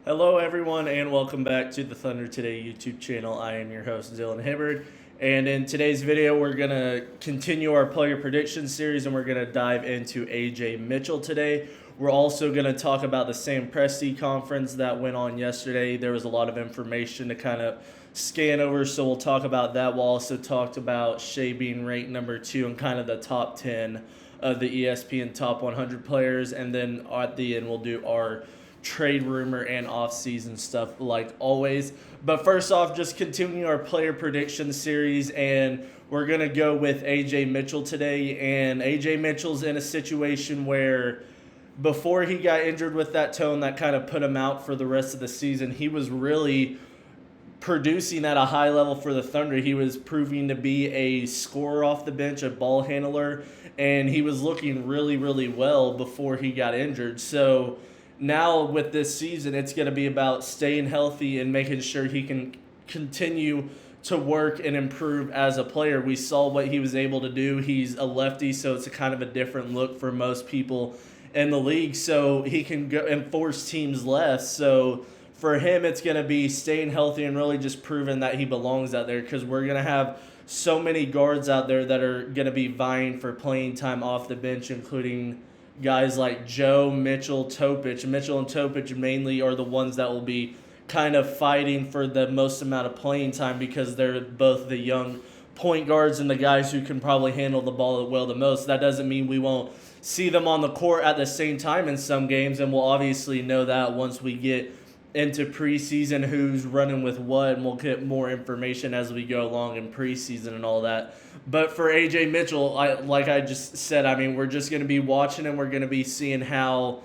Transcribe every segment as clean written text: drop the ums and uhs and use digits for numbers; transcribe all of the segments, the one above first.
Hello, everyone, and welcome back to the Thunder Today YouTube channel. I am your host, Dylan Hibbard, and in today's video, we're going to continue our player prediction series, and we're going to dive into A.J. Mitchell today. We're also going to talk about the Sam Presti conference that went on yesterday. There was a lot of information to kind of scan over, so we'll talk about that. We'll also talk about Shea being ranked number 2 and kind of the top 10 of the ESPN top 100 players, and then at the end, we'll do our trade rumor and off-season stuff like always. But first off, just continuing our player prediction series, and we're going to go with A.J. Mitchell today. And A.J. Mitchell's in a situation where before he got injured with that tone that kind of put him out for the rest of the season, he was really producing at a high level for the Thunder. He was proving to be a scorer off the bench, a ball handler, and he was looking really, really well before he got injured. So now with this season, it's going to be about staying healthy and making sure he can continue to work and improve as a player. We saw what he was able to do. He's a lefty, so it's a kind of a different look for most people in the league. So he can go and force teams less. So for him, it's going to be staying healthy and really just proving that he belongs out there, because we're going to have so many guards out there that are going to be vying for playing time off the bench, including guys like Joe, Mitchell, Topic. Mitchell and Topic mainly are the ones that will be kind of fighting for the most amount of playing time, because they're both the young point guards and the guys who can probably handle the ball well the most. That doesn't mean we won't see them on the court at the same time in some games, and we'll obviously know that once we get into preseason, who's running with what, and we'll get more information as we go along in preseason and all that. But for A.J. Mitchell, like I just said, I mean, we're just going to be watching him. We're going to be seeing how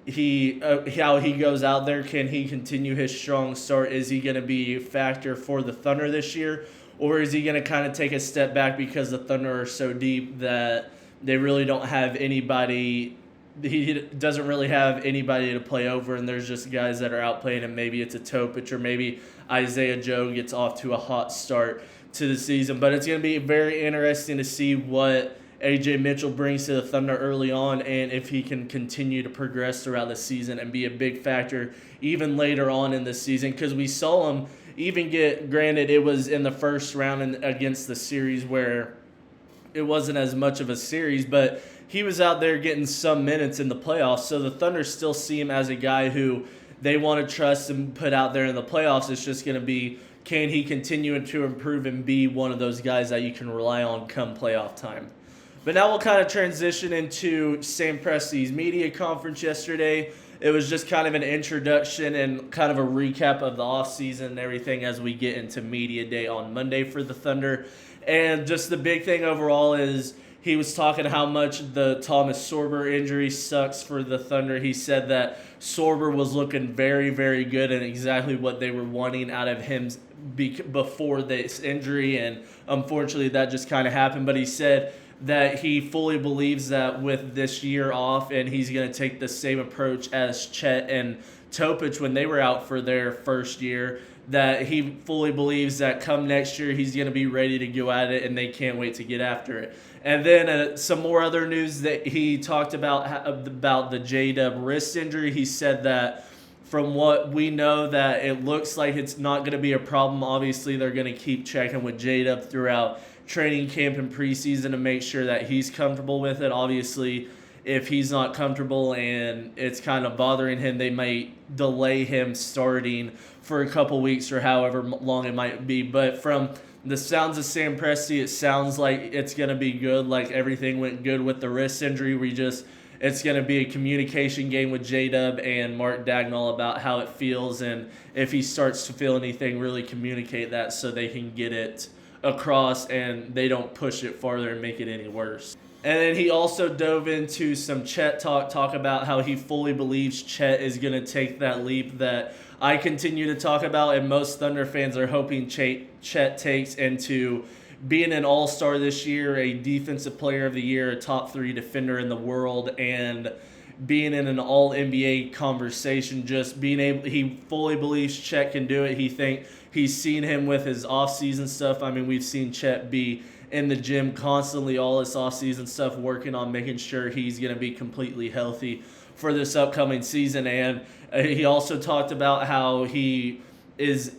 he goes out there. Can he continue his strong start? Is he going to be a factor for the Thunder this year? Or is he going to kind of take a step back because the Thunder are so deep that they really don't have anybody? He doesn't really have anybody to play over, and there's just guys that are outplaying him. Maybe it's a Topic, or maybe Isaiah Joe gets off to a hot start to the season. But it's going to be very interesting to see what A.J. Mitchell brings to the Thunder early on, and if he can continue to progress throughout the season and be a big factor even later on in the season, because we saw him even get, granted it was in the first round against the series where it wasn't as much of a series, but he was out there getting some minutes in the playoffs. So the Thunder still see him as a guy who they want to trust and put out there in the playoffs. It's just going to be, can he continue to improve and be one of those guys that you can rely on come playoff time? But now we'll kind of transition into Sam Presti's media conference yesterday. It was just kind of an introduction and kind of a recap of the offseason and everything as we get into media day on Monday for the Thunder. And just the big thing overall is he was talking how much the Thomas Sorber injury sucks for the Thunder. He said that Sorber was looking very, very good and exactly what they were wanting out of him before this injury, and unfortunately that just kind of happened. But he said that he fully believes that with this year off, and he's going to take the same approach as Chet and Topic when they were out for their first year, that he fully believes that come next year he's going to be ready to go at it, and they can't wait to get after it. And then some more other news that he talked about the J-Dub wrist injury. He said that from what we know, that it looks like it's not going to be a problem. Obviously, they're going to keep checking with J-Dub throughout training camp and preseason to make sure that he's comfortable with it. Obviously, if he's not comfortable and it's kind of bothering him, they might delay him starting for a couple weeks or however long it might be. But from the sounds of Sam Presti, it sounds like it's going to be good. Like everything went good with the wrist injury. It's going to be a communication game with J-Dub and Mark Dagnall about how it feels, and if he starts to feel anything, really communicate that so they can get it across and they don't push it farther and make it any worse. And then he also dove into some Chet talk about how he fully believes Chet is going to take that leap that I continue to talk about, and most Thunder fans are hoping Chet takes into being an all-star this year, a defensive player of the year, a top 3 defender in the world, and being in an all-NBA conversation. Just being able, he fully believes Chet can do it. He's seen him with his off-season stuff. I mean, we've seen Chet be in the gym constantly all this off-season stuff, working on making sure he's going to be completely healthy for this upcoming season. And he also talked about how he is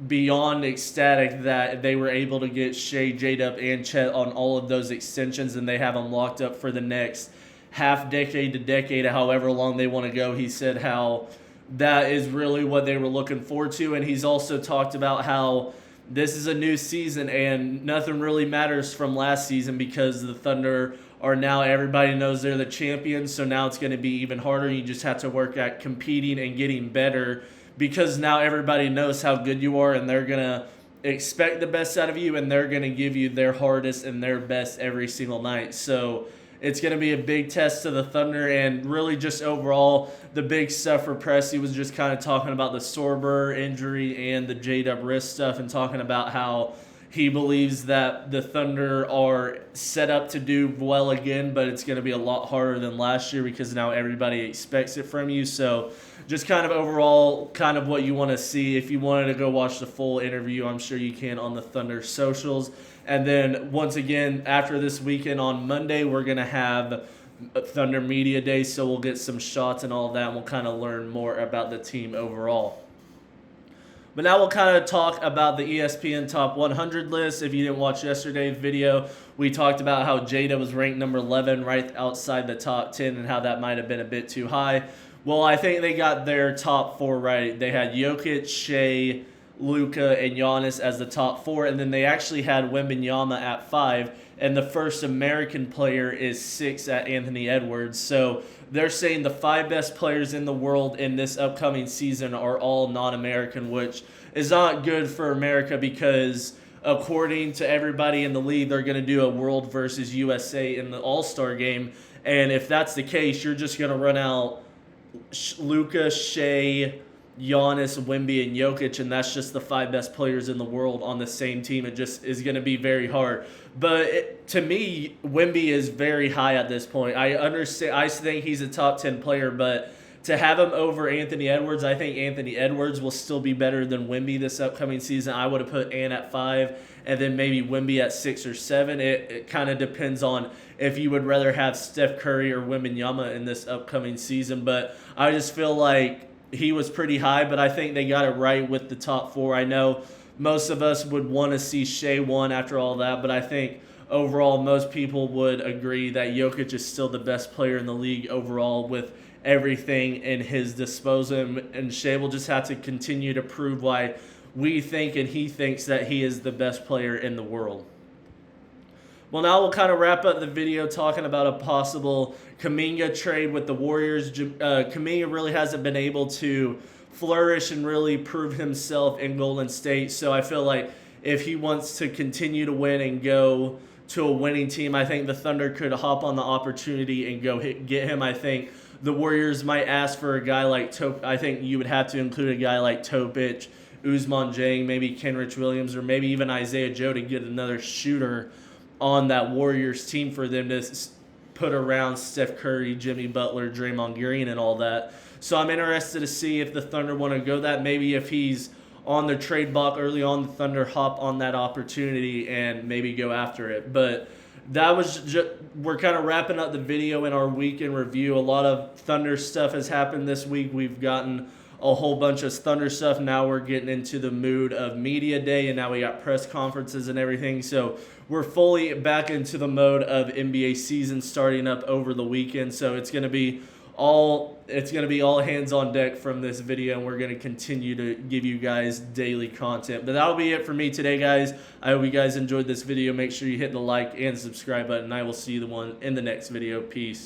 beyond ecstatic that they were able to get Shea, J-Dub, and Chet on all of those extensions, and they have them locked up for the next half decade to decade, however long they want to go. He said how that is really what they were looking forward to, and he's also talked about how this is a new season and nothing really matters from last season because the Thunder are now, everybody knows they're the champions, so now it's going to be even harder. You just have to work at competing and getting better because now everybody knows how good you are, and they're going to expect the best out of you, and they're going to give you their hardest and their best every single night. So it's going to be a big test to the Thunder, and really just overall, the big stuff for Presti was just kind of talking about the Sorber injury and the J-Dub wrist stuff, and talking about how he believes that the Thunder are set up to do well again, but it's going to be a lot harder than last year because now everybody expects it from you. So just kind of overall, kind of what you want to see. If you wanted to go watch the full interview, I'm sure you can on the Thunder socials. And then once again, after this weekend on Monday, we're going to have Thunder Media Day, so we'll get some shots and all of that, and we'll kind of learn more about the team overall. But now we'll kind of talk about the ESPN Top 100 list. If you didn't watch yesterday's video, we talked about how Jada was ranked number 11 right outside the top 10 and how that might have been a bit too high. Well, I think they got their top four right. They had Jokic, Shea, Luka, and Giannis as the top four, and then they actually had Wembanyama at 5, and the first American player is 6 at Anthony Edwards. So they're saying the 5 best players in the world in this upcoming season are all non-American, which is not good for America because according to everybody in the league, they're going to do a World versus USA in the All-Star game, and if that's the case, you're just going to run out Luka, Shea, Giannis, Wemby, and Jokic, and that's just the 5 best players in the world on the same team. It just is going to be very hard. But to me, Wemby is very high at this point. I understand. I think he's a top 10 player, but to have him over Anthony Edwards, I think Anthony Edwards will still be better than Wemby this upcoming season. I would have put Ant at 5 and then maybe Wemby at 6 or 7. It kind of depends on if you would rather have Steph Curry or Wembanyama in this upcoming season. But I just feel like he was pretty high, but I think they got it right with the top 4. I know most of us would want to see Shea 1 after all that, but I think overall most people would agree that Jokic is still the best player in the league overall with everything in his disposal, and Shea will just have to continue to prove why we think and he thinks that he is the best player in the world. Well, now we'll kind of wrap up the video talking about a possible Kuminga trade with the Warriors. Kuminga really hasn't been able to flourish and really prove himself in Golden State, so I feel like if he wants to continue to win and go to a winning team, I think the Thunder could hop on the opportunity and go get him. I think the Warriors might ask for a guy like I think you would have to include a guy like Topic, Ousmane Dieng, maybe Kenrich Williams, or maybe even Isaiah Joe to get another shooter on that Warriors team for them to put around Steph Curry, Jimmy Butler, Draymond Green, and all that. So I'm interested to see if the Thunder want to go that. Maybe if he's on the trade block early on, the Thunder hop on that opportunity and maybe go after it. But that was just, we're kind of wrapping up the video in our weekend review. A lot of Thunder stuff has happened this week. We've gotten a whole bunch of Thunder stuff. Now we're getting into the mood of media day, and now we got press conferences and everything. So we're fully back into the mode of NBA season starting up over the weekend. So it's going to be all hands on deck from this video, and we're going to continue to give you guys daily content. But that'll be it for me today, guys. I hope you guys enjoyed this video. Make sure you hit the like and subscribe button. I will see you in the next video. Peace.